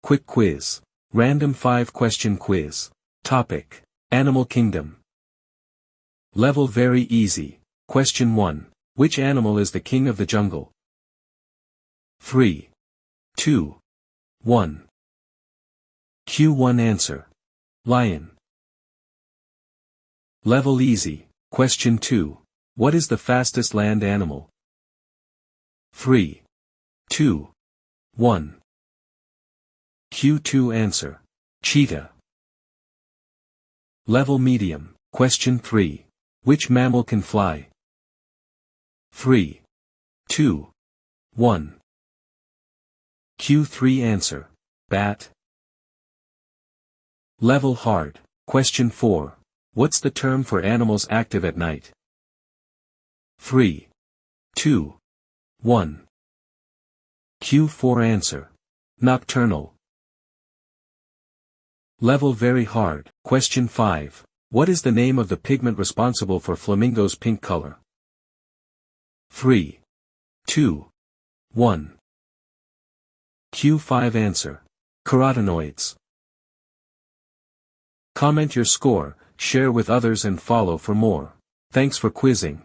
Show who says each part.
Speaker 1: Quick quiz. Random 5-question quiz. Topic: Animal Kingdom. Level very easy. Question 1. Which animal is the king of the jungle? 3, 2, 1. Q1 answer. Lion. Level easy. Question 2. What is the fastest land animal? 3, 2, 1. Q2 answer. Cheetah. Level medium. Question 3. Which mammal can fly? 3, 2, 1. Q3 answer. Bat. Level hard. Question 4. What's the term for animals active at night? 3, 2, 1. Q4 answer. Nocturnal. Level very hard. Question 5. What is the name of the pigment responsible for flamingos' pink color? 3, 2, 1. Q5 answer. Carotenoids. Comment your score, share with others and follow for more. Thanks for quizzing.